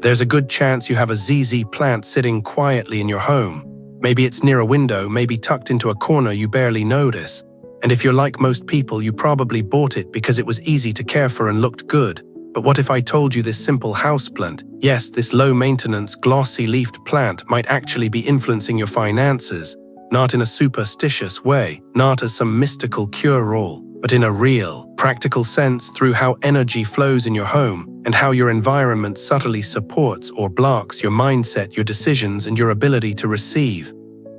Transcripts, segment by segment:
There's a good chance you have a ZZ plant sitting quietly in your home. Maybe it's near a window, maybe tucked into a corner you barely notice. And if you're like most people, you probably bought it because it was easy to care for and looked good. But what if I told you this simple houseplant, yes, this low-maintenance, glossy-leafed plant might actually be influencing your finances, not in a superstitious way, not as some mystical cure-all, but in a real, practical sense through how energy flows in your home and how your environment subtly supports or blocks your mindset, your decisions, and your ability to receive.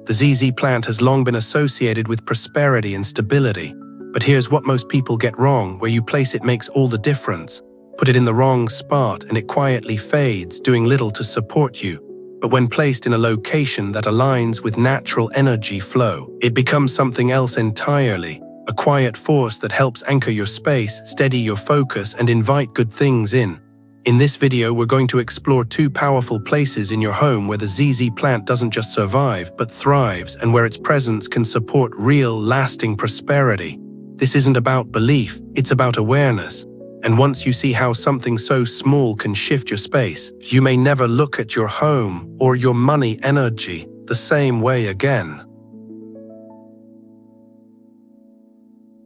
The ZZ plant has long been associated with prosperity and stability, but here's what most people get wrong: where you place it makes all the difference. Put it in the wrong spot and it quietly fades, doing little to support you. But when placed in a location that aligns with natural energy flow, it becomes something else entirely. A quiet force that helps anchor your space, steady your focus, and invite good things in. In this video, we're going to explore two powerful places in your home where the ZZ plant doesn't just survive, but thrives, and where its presence can support real, lasting prosperity. This isn't about belief, it's about awareness. And once you see how something so small can shift your space, you may never look at your home or your money energy the same way again.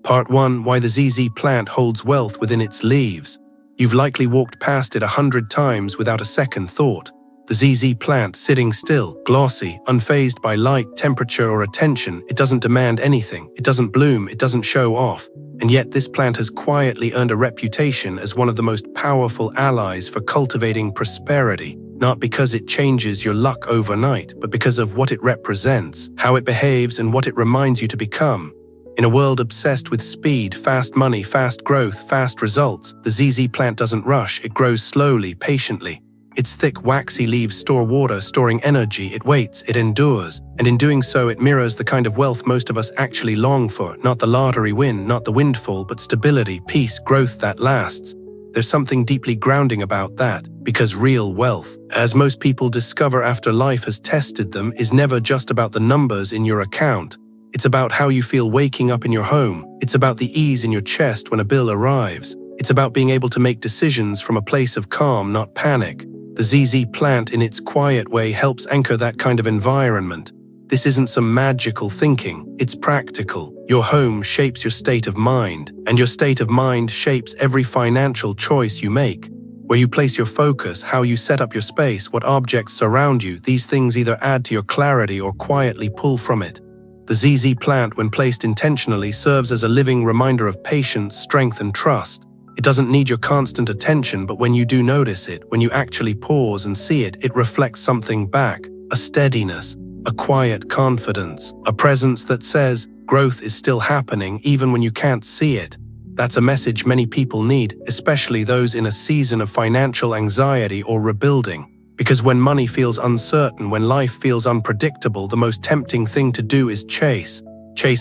Part 1. Why the ZZ plant holds wealth within its leaves. You've likely walked past it 100 times without a second thought. The ZZ plant, sitting still, glossy, unfazed by light, temperature, or attention. It doesn't demand anything, it doesn't bloom, it doesn't show off. And yet this plant has quietly earned a reputation as one of the most powerful allies for cultivating prosperity, not because it changes your luck overnight, but because of what it represents, how it behaves, and what it reminds you to become. In a world obsessed with speed, fast money, fast growth, fast results, the ZZ plant doesn't rush, it grows slowly, patiently. Its thick, waxy leaves store water, storing energy. It waits, it endures, and in doing so it mirrors the kind of wealth most of us actually long for, not the lottery win, not the windfall, but stability, peace, growth that lasts. There's something deeply grounding about that, because real wealth, as most people discover after life has tested them, is never just about the numbers in your account. It's about how you feel waking up in your home. It's about the ease in your chest when a bill arrives. It's about being able to make decisions from a place of calm, not panic. The ZZ plant, in its quiet way, helps anchor that kind of environment. This isn't some magical thinking, it's practical. Your home shapes your state of mind, and your state of mind shapes every financial choice you make. Where you place your focus, how you set up your space, what objects surround you, these things either add to your clarity or quietly pull from it. The ZZ plant, when placed intentionally, serves as a living reminder of patience, strength, and trust. It doesn't need your constant attention, but when you do notice it, when you actually pause and see it, it reflects something back, a steadiness, a quiet confidence, a presence that says, growth is still happening even when you can't see it. That's a message many people need, especially those in a season of financial anxiety or rebuilding. Because when money feels uncertain, when life feels unpredictable, the most tempting thing to do is chase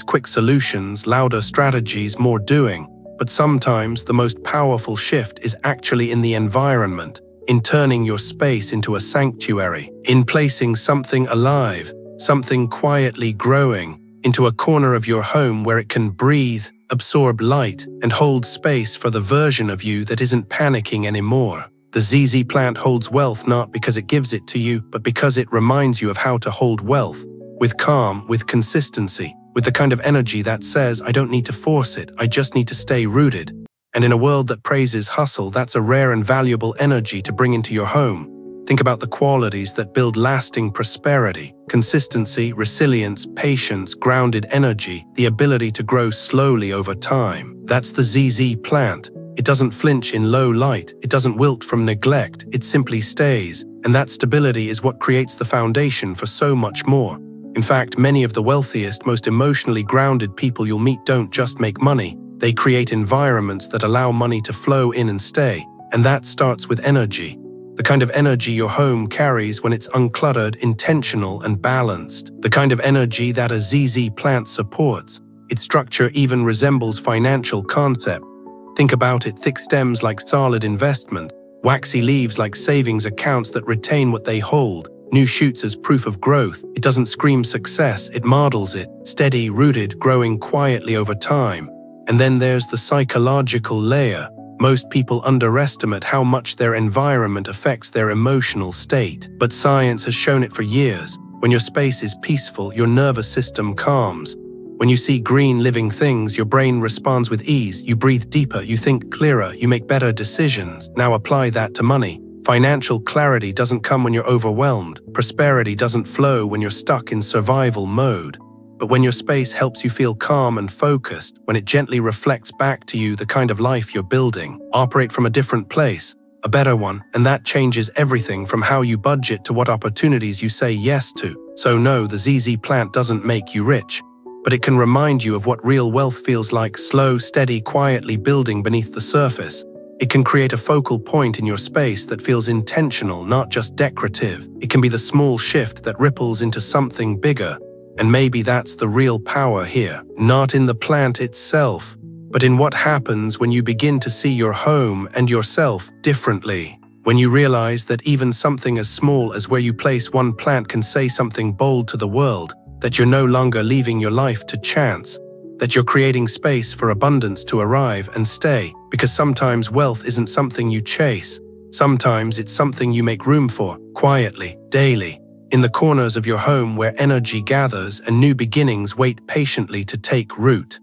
quick solutions, louder strategies, more doing. But sometimes the most powerful shift is actually in the environment, in turning your space into a sanctuary, in placing something alive, something quietly growing, into a corner of your home where it can breathe, absorb light, and hold space for the version of you that isn't panicking anymore. The ZZ plant holds wealth not because it gives it to you, but because it reminds you of how to hold wealth, with calm, with consistency, with the kind of energy that says, I don't need to force it, I just need to stay rooted. And in a world that praises hustle, that's a rare and valuable energy to bring into your home. Think about the qualities that build lasting prosperity: consistency, resilience, patience, grounded energy, the ability to grow slowly over time. That's the ZZ plant. It doesn't flinch in low light, it doesn't wilt from neglect, it simply stays. And that stability is what creates the foundation for so much more. In fact, many of the wealthiest, most emotionally grounded people you'll meet don't just make money, they create environments that allow money to flow in and stay. And that starts with energy. The kind of energy your home carries when it's uncluttered, intentional, and balanced. The kind of energy that a ZZ plant supports. Its structure even resembles financial concept. Think about it: thick stems like solid investment, waxy leaves like savings accounts that retain what they hold, new shoots as proof of growth. It doesn't scream success, it models it, steady, rooted, growing quietly over time. And then there's the psychological layer. Most people underestimate how much their environment affects their emotional state, but science has shown it for years. When your space is peaceful, your nervous system calms. When you see green living things, your brain responds with ease. You breathe deeper, you think clearer, you make better decisions. Now apply that to money. Financial clarity doesn't come when you're overwhelmed. Prosperity doesn't flow when you're stuck in survival mode. But when your space helps you feel calm and focused, when it gently reflects back to you the kind of life you're building, operate from a different place, a better one, and that changes everything from how you budget to what opportunities you say yes to. So no, the ZZ plant doesn't make you rich, but it can remind you of what real wealth feels like, slow, steady, quietly building beneath the surface. It can create a focal point in your space that feels intentional, not just decorative. It can be the small shift that ripples into something bigger. And maybe that's the real power here, not in the plant itself, but in what happens when you begin to see your home and yourself differently. When you realize that even something as small as where you place one plant can say something bold to the world, that you're no longer leaving your life to chance, that you're creating space for abundance to arrive and stay, because sometimes wealth isn't something you chase. Sometimes it's something you make room for, quietly, daily, in the corners of your home where energy gathers and new beginnings wait patiently to take root.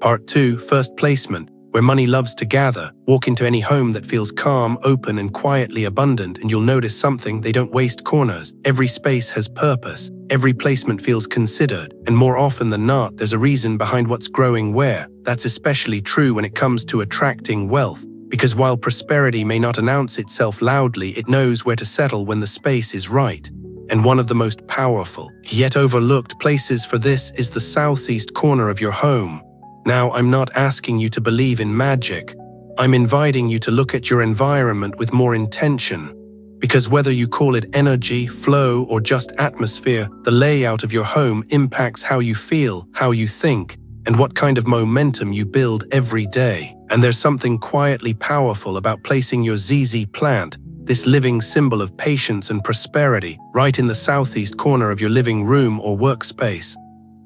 Part 2, First Placement, where money loves to gather. Walk into any home that feels calm, open, and quietly abundant, and you'll notice something: they don't waste corners. Every space has purpose. Every placement feels considered, and more often than not, there's a reason behind what's growing where. That's especially true when it comes to attracting wealth, because while prosperity may not announce itself loudly, it knows where to settle when the space is right. And one of the most powerful, yet overlooked places for this is the southeast corner of your home. Now, I'm not asking you to believe in magic. I'm inviting you to look at your environment with more intention. Because whether you call it energy, flow, or just atmosphere, the layout of your home impacts how you feel, how you think, and what kind of momentum you build every day. And there's something quietly powerful about placing your ZZ plant, this living symbol of patience and prosperity, right in the southeast corner of your living room or workspace.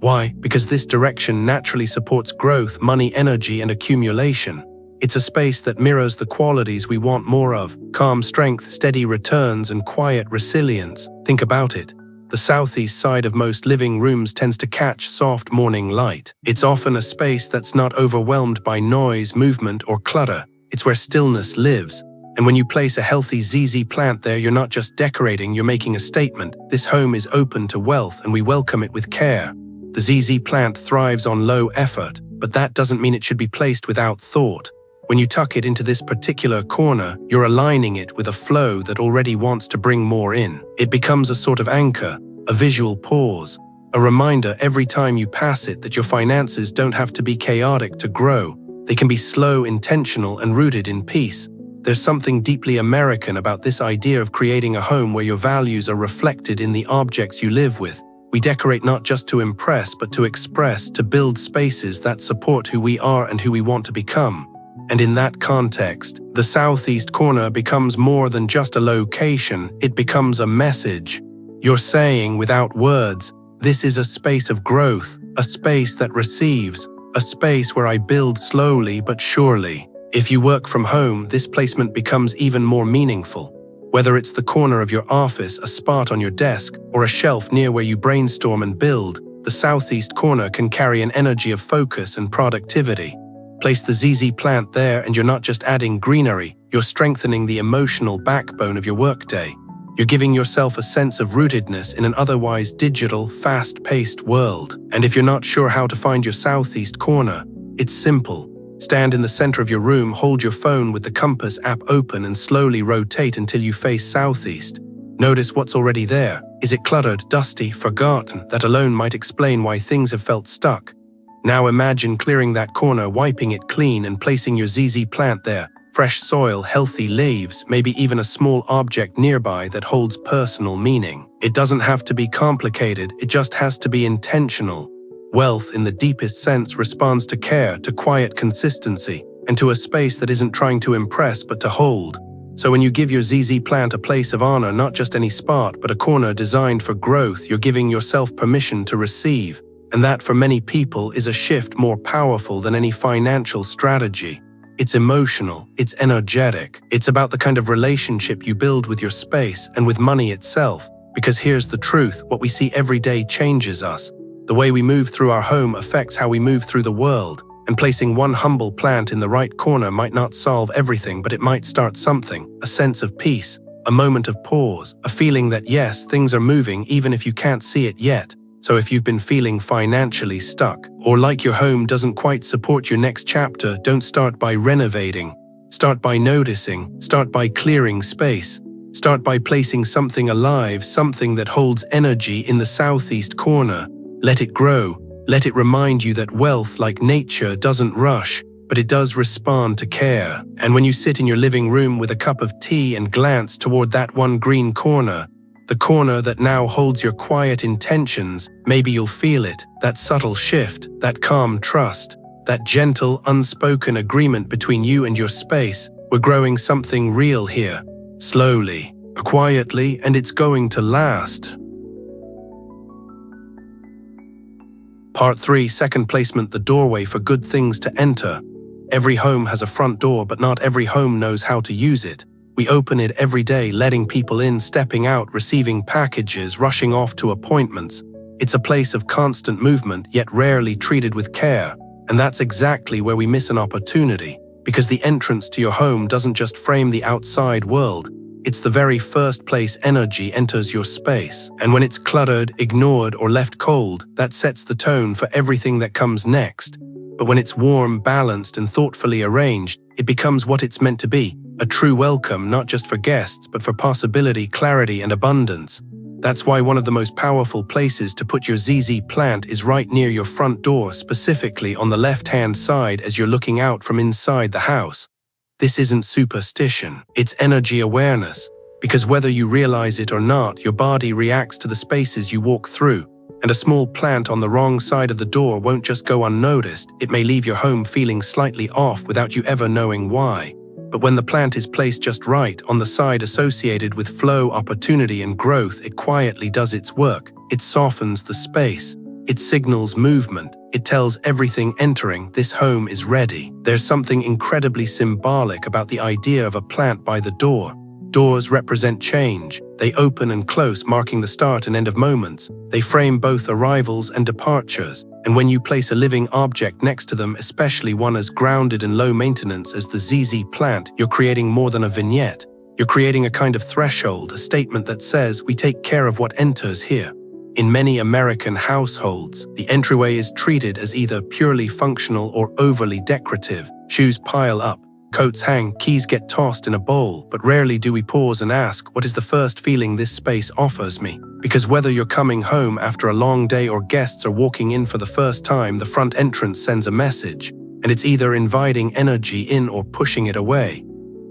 Why? Because this direction naturally supports growth, money, energy, and accumulation. It's a space that mirrors the qualities we want more of: calm strength, steady returns, and quiet resilience. Think about it. The southeast side of most living rooms tends to catch soft morning light. It's often a space that's not overwhelmed by noise, movement, or clutter. It's where stillness lives. And when you place a healthy ZZ plant there, you're not just decorating, you're making a statement. This home is open to wealth, and we welcome it with care. The ZZ plant thrives on low effort, but that doesn't mean it should be placed without thought. When you tuck it into this particular corner, you're aligning it with a flow that already wants to bring more in. It becomes a sort of anchor, a visual pause, a reminder every time you pass it that your finances don't have to be chaotic to grow. They can be slow, intentional, and rooted in peace. There's something deeply American about this idea of creating a home where your values are reflected in the objects you live with. We decorate not just to impress, but to express, to build spaces that support who we are and who we want to become. And in that context, the southeast corner becomes more than just a location, it becomes a message. You're saying without words, this is a space of growth, a space that receives, a space where I build slowly but surely. If you work from home, this placement becomes even more meaningful. Whether it's the corner of your office, a spot on your desk, or a shelf near where you brainstorm and build, the southeast corner can carry an energy of focus and productivity. Place the ZZ plant there and you're not just adding greenery, you're strengthening the emotional backbone of your workday. You're giving yourself a sense of rootedness in an otherwise digital, fast-paced world. And if you're not sure how to find your southeast corner, it's simple. Stand in the center of your room, hold your phone with the compass app open and slowly rotate until you face southeast. Notice what's already there. Is it cluttered, dusty, forgotten? That alone might explain why things have felt stuck. Now imagine clearing that corner, wiping it clean and placing your ZZ plant there. Fresh soil, healthy leaves, maybe even a small object nearby that holds personal meaning. It doesn't have to be complicated, it just has to be intentional. Wealth, in the deepest sense, responds to care, to quiet consistency, and to a space that isn't trying to impress but to hold. So when you give your ZZ plant a place of honor, not just any spot, but a corner designed for growth, you're giving yourself permission to receive. And that, for many people, is a shift more powerful than any financial strategy. It's emotional, it's energetic, it's about the kind of relationship you build with your space and with money itself. Because here's the truth, what we see every day changes us. The way we move through our home affects how we move through the world. And placing one humble plant in the right corner might not solve everything, but it might start something, a sense of peace, a moment of pause, a feeling that yes, things are moving even if you can't see it yet. So if you've been feeling financially stuck, or like your home doesn't quite support your next chapter, don't start by renovating. Start by noticing, start by clearing space. Start by placing something alive, something that holds energy in the southeast corner. Let it grow. Let it remind you that wealth, like nature, doesn't rush, but it does respond to care. And when you sit in your living room with a cup of tea and glance toward that one green corner, the corner that now holds your quiet intentions, maybe you'll feel it, that subtle shift, that calm trust, that gentle, unspoken agreement between you and your space. We're growing something real here, slowly, quietly, and it's going to last. Part 3, second placement, the doorway for good things to enter. Every home has a front door, but not every home knows how to use it. We open it every day, letting people in, stepping out, receiving packages, rushing off to appointments. It's a place of constant movement, yet rarely treated with care. And that's exactly where we miss an opportunity, because the entrance to your home doesn't just frame the outside world. It's the very first place energy enters your space. And when it's cluttered, ignored, or left cold, that sets the tone for everything that comes next. But when it's warm, balanced, and thoughtfully arranged, it becomes what it's meant to be. A true welcome, not just for guests, but for possibility, clarity, and abundance. That's why one of the most powerful places to put your ZZ plant is right near your front door, specifically on the left-hand side as you're looking out from inside the house. This isn't superstition, it's energy awareness. Because whether you realize it or not, your body reacts to the spaces you walk through. And a small plant on the wrong side of the door won't just go unnoticed, it may leave your home feeling slightly off without you ever knowing why. But when the plant is placed just right, on the side associated with flow, opportunity, and growth, it quietly does its work. It softens the space. It signals movement. It tells everything entering, this home is ready. There's something incredibly symbolic about the idea of a plant by the door. Doors represent change. They open and close, marking the start and end of moments. They frame both arrivals and departures. And when you place a living object next to them, especially one as grounded and low maintenance as the ZZ plant, you're creating more than a vignette. You're creating a kind of threshold, a statement that says, we take care of what enters here. In many American households, the entryway is treated as either purely functional or overly decorative. Shoes pile up, coats hang, keys get tossed in a bowl, but rarely do we pause and ask, what is the first feeling this space offers me? Because whether you're coming home after a long day or guests are walking in for the first time, the front entrance sends a message, and it's either inviting energy in or pushing it away.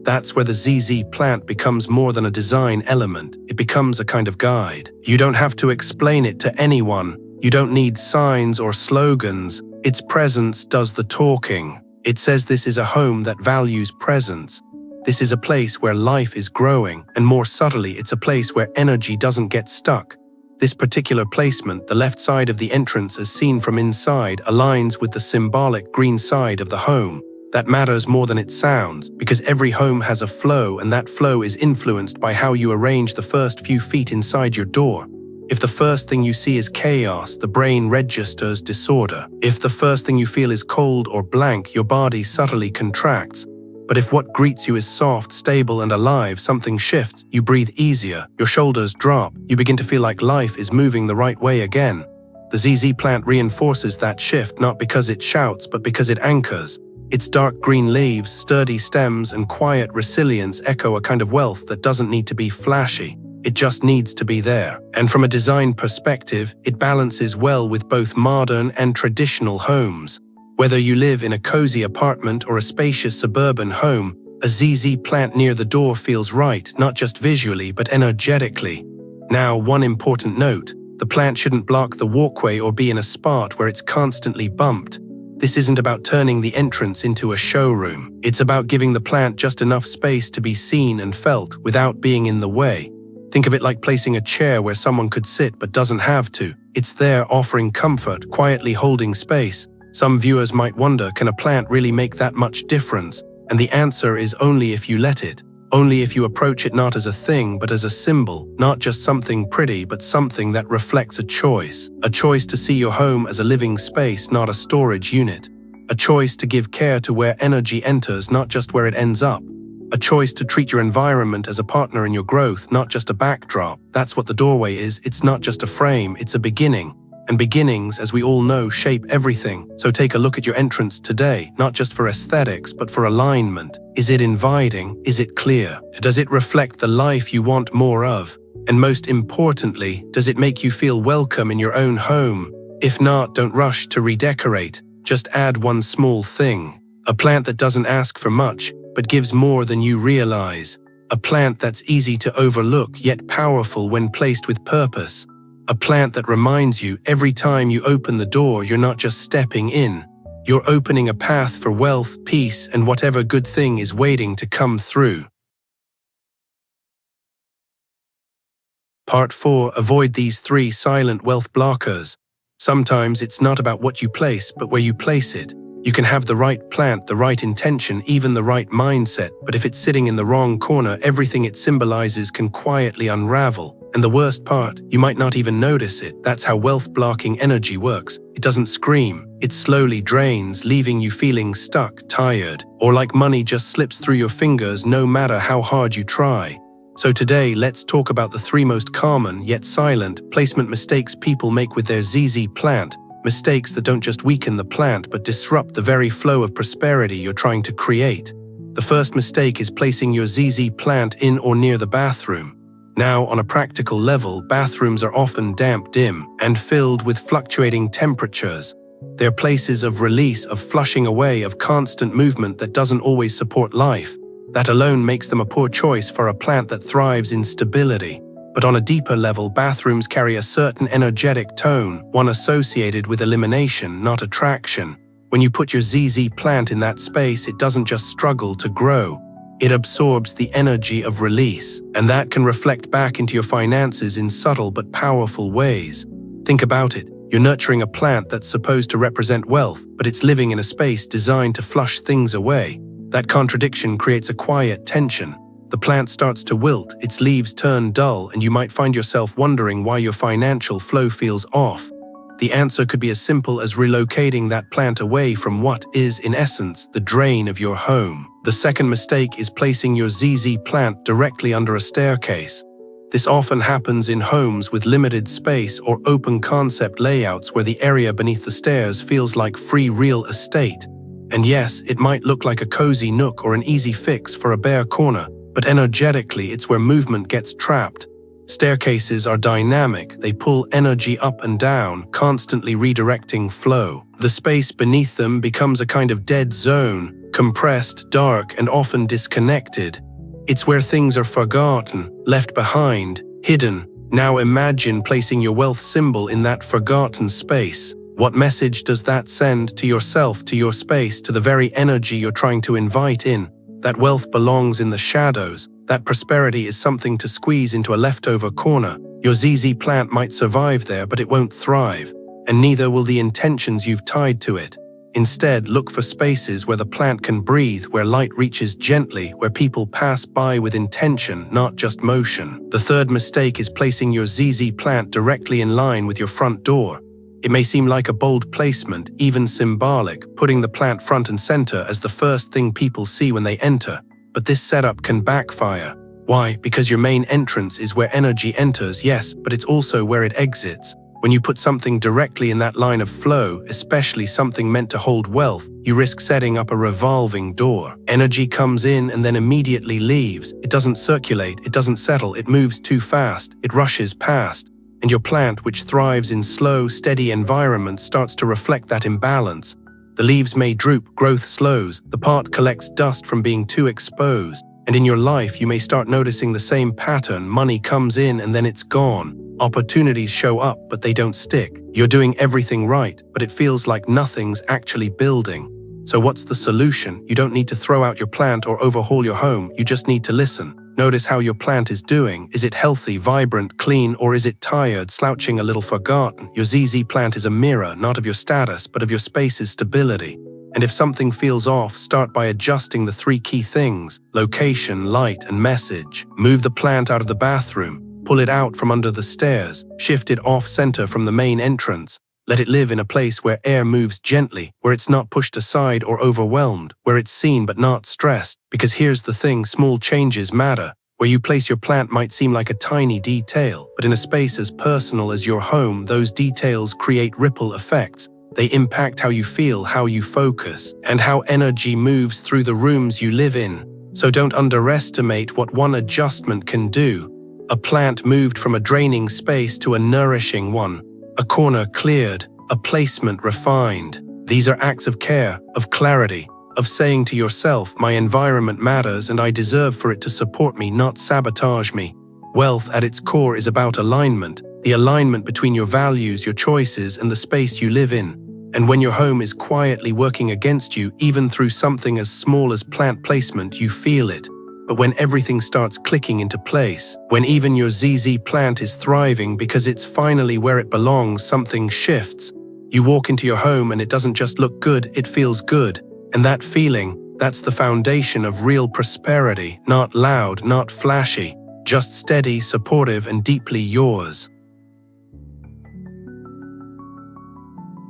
That's where the ZZ plant becomes more than a design element. It becomes a kind of guide. You don't have to explain it to anyone. You don't need signs or slogans. Its presence does the talking. It says this is a home that values presence. This is a place where life is growing, and more subtly, it's a place where energy doesn't get stuck. This particular placement, the left side of the entrance as seen from inside, aligns with the symbolic green side of the home. That matters more than it sounds, because every home has a flow, and that flow is influenced by how you arrange the first few feet inside your door. If the first thing you see is chaos, the brain registers disorder. If the first thing you feel is cold or blank, your body subtly contracts. But if what greets you is soft, stable, and alive, something shifts. You breathe easier, your shoulders drop, you begin to feel like life is moving the right way again. The ZZ plant reinforces that shift, not because it shouts, but because it anchors. Its dark green leaves, sturdy stems, and quiet resilience echo a kind of wealth that doesn't need to be flashy. It just needs to be there. And from a design perspective, it balances well with both modern and traditional homes. Whether you live in a cozy apartment or a spacious suburban home, a ZZ plant near the door feels right, not just visually, but energetically. Now, one important note. The plant shouldn't block the walkway or be in a spot where it's constantly bumped. This isn't about turning the entrance into a showroom. It's about giving the plant just enough space to be seen and felt without being in the way. Think of it like placing a chair where someone could sit but doesn't have to. It's there offering comfort, quietly holding space. Some viewers might wonder, can a plant really make that much difference? And the answer is only if you let it. Only if you approach it not as a thing but as a symbol, not just something pretty but something that reflects a choice. A choice to see your home as a living space, not a storage unit. A choice to give care to where energy enters, not just where it ends up. A choice to treat your environment as a partner in your growth, not just a backdrop. That's what the doorway is. It's not just a frame, it's a beginning. And beginnings, as we all know, shape everything. So take a look at your entrance today, not just for aesthetics, but for alignment. Is it inviting? Is it clear? Does it reflect the life you want more of? And most importantly, does it make you feel welcome in your own home? If not, don't rush to redecorate. Just add one small thing. A plant that doesn't ask for much, but gives more than you realize. A plant that's easy to overlook, yet powerful when placed with purpose. A plant that reminds you every time you open the door, you're not just stepping in. You're opening a path for wealth, peace, and whatever good thing is waiting to come through. Part 4. Avoid these 3 silent wealth blockers. Sometimes it's not about what you place, but where you place it. You can have the right plant, the right intention, even the right mindset, but if it's sitting in the wrong corner, everything it symbolizes can quietly unravel. And the worst part, you might not even notice it. That's how wealth-blocking energy works. It doesn't scream. It slowly drains, leaving you feeling stuck, tired, or like money just slips through your fingers no matter how hard you try. So today, let's talk about the 3 most common, yet silent, placement mistakes people make with their ZZ plant. Mistakes that don't just weaken the plant, but disrupt the very flow of prosperity you're trying to create. The first mistake is placing your ZZ plant in or near the bathroom. Now, on a practical level, bathrooms are often damp, dim, and filled with fluctuating temperatures. They're places of release, of flushing away, of constant movement that doesn't always support life. That alone makes them a poor choice for a plant that thrives in stability. But on a deeper level, bathrooms carry a certain energetic tone, one associated with elimination, not attraction. When you put your ZZ plant in that space, it doesn't just struggle to grow. It absorbs the energy of release, and that can reflect back into your finances in subtle but powerful ways. Think about it. You're nurturing a plant that's supposed to represent wealth, but it's living in a space designed to flush things away. That contradiction creates a quiet tension. The plant starts to wilt, its leaves turn dull, and you might find yourself wondering why your financial flow feels off. The answer could be as simple as relocating that plant away from what is, in essence, the drain of your home. The second mistake is placing your ZZ plant directly under a staircase. This often happens in homes with limited space or open concept layouts where the area beneath the stairs feels like free real estate. And yes, it might look like a cozy nook or an easy fix for a bare corner, but energetically, it's where movement gets trapped. Staircases are dynamic. They pull energy up and down, constantly redirecting flow. The space beneath them becomes a kind of dead zone, compressed, dark, and often disconnected. It's where things are forgotten, left behind, hidden. Now imagine placing your wealth symbol in that forgotten space. What message does that send to yourself, to your space, to the very energy you're trying to invite in? That wealth belongs in the shadows. That prosperity is something to squeeze into a leftover corner. Your ZZ plant might survive there, but it won't thrive. And neither will the intentions you've tied to it. Instead, look for spaces where the plant can breathe, where light reaches gently, where people pass by with intention, not just motion. The third mistake is placing your ZZ plant directly in line with your front door. It may seem like a bold placement, even symbolic, putting the plant front and center as the first thing people see when they enter. But this setup can backfire. Why? Because your main entrance is where energy enters, yes, but it's also where it exits. When you put something directly in that line of flow, especially something meant to hold wealth, you risk setting up a revolving door. Energy comes in and then immediately leaves. It doesn't circulate, it doesn't settle, it moves too fast, it rushes past. And your plant, which thrives in slow, steady environments, starts to reflect that imbalance. The leaves may droop, growth slows, the part collects dust from being too exposed. And in your life, you may start noticing the same pattern. Money comes in and then it's gone. Opportunities show up, but they don't stick. You're doing everything right, but it feels like nothing's actually building. So what's the solution? You don't need to throw out your plant or overhaul your home. You just need to listen. Notice how your plant is doing. Is it healthy, vibrant, clean, or is it tired, slouching, a little forgotten? Your ZZ plant is a mirror, not of your status, but of your space's stability. And if something feels off, start by adjusting the 3 key things: location, light, and message. Move the plant out of the bathroom. Pull it out from under the stairs. Shift it off-center from the main entrance. Let it live in a place where air moves gently, where it's not pushed aside or overwhelmed, where it's seen but not stressed. Because here's the thing, small changes matter. Where you place your plant might seem like a tiny detail, but in a space as personal as your home, those details create ripple effects. They impact how you feel, how you focus, and how energy moves through the rooms you live in. So don't underestimate what one adjustment can do. A plant moved from a draining space to a nourishing one. A corner cleared, a placement refined. These are acts of care, of clarity, of saying to yourself, my environment matters and I deserve for it to support me, not sabotage me. Wealth at its core is about alignment, the alignment between your values, your choices, and the space you live in. And when your home is quietly working against you, even through something as small as plant placement, you feel it. But when everything starts clicking into place, when even your ZZ plant is thriving because it's finally where it belongs, something shifts. You walk into your home and it doesn't just look good, it feels good. And that feeling, that's the foundation of real prosperity, not loud, not flashy, just steady, supportive, and deeply yours.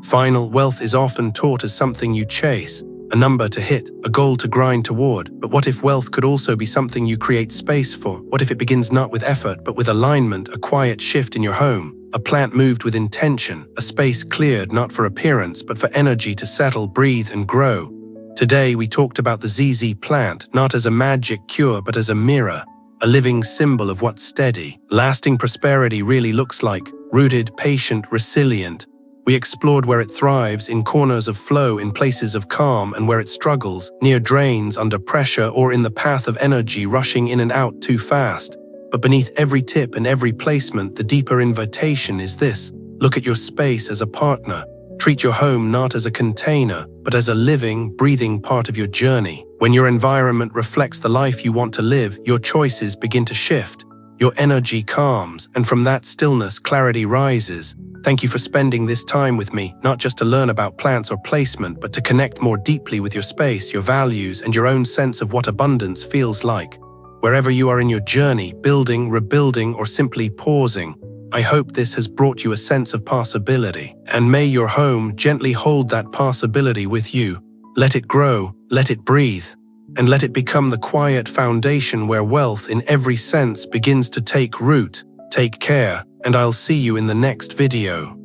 Final, wealth is often taught as something you chase, a number to hit, a goal to grind toward. But what if wealth could also be something you create space for? What if it begins not with effort, but with alignment, a quiet shift in your home, a plant moved with intention, a space cleared not for appearance, but for energy to settle, breathe, and grow? Today, we talked about the ZZ plant, not as a magic cure, but as a mirror, a living symbol of what steady, lasting prosperity really looks like: rooted, patient, resilient. We explored where it thrives, in corners of flow, in places of calm, and where it struggles, near drains, under pressure, or in the path of energy rushing in and out too fast. But beneath every tip and every placement, the deeper invitation is this: look at your space as a partner. Treat your home not as a container, but as a living, breathing part of your journey. When your environment reflects the life you want to live, your choices begin to shift. Your energy calms, and from that stillness, clarity rises. Thank you for spending this time with me, not just to learn about plants or placement, but to connect more deeply with your space, your values, and your own sense of what abundance feels like. Wherever you are in your journey, building, rebuilding, or simply pausing, I hope this has brought you a sense of possibility. And may your home gently hold that possibility with you. Let it grow, let it breathe, and let it become the quiet foundation where wealth in every sense begins to take root. Take care, and I'll see you in the next video.